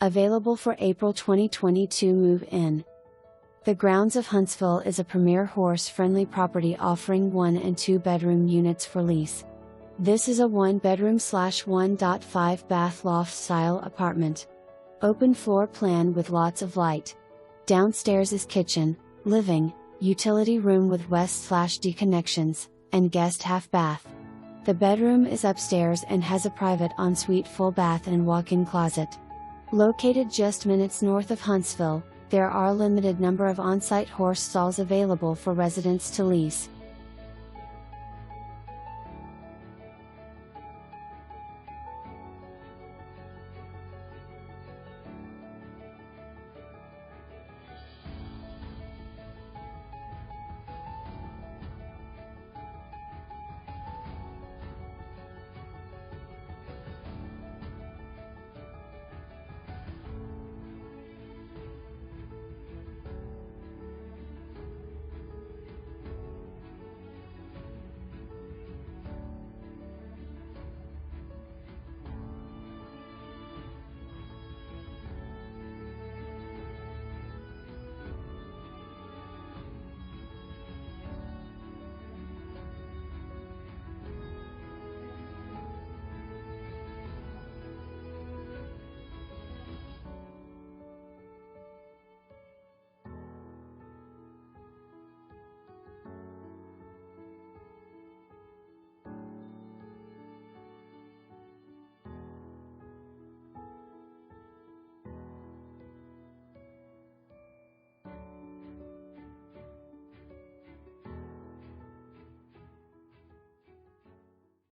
Available for April 2022 move-in. The Grounds of Huntsville is a premier horse-friendly property offering 1 and 2 bedroom units for lease. This is a 1-bedroom/1.5 bath loft style apartment. Open floor plan with lots of light. Downstairs is kitchen, living, utility room with west/D connections, and guest half bath. The bedroom is upstairs and has a private ensuite full bath and walk-in closet. Located just minutes north of Huntsville, there are a limited number of on-site horse stalls available for residents to lease.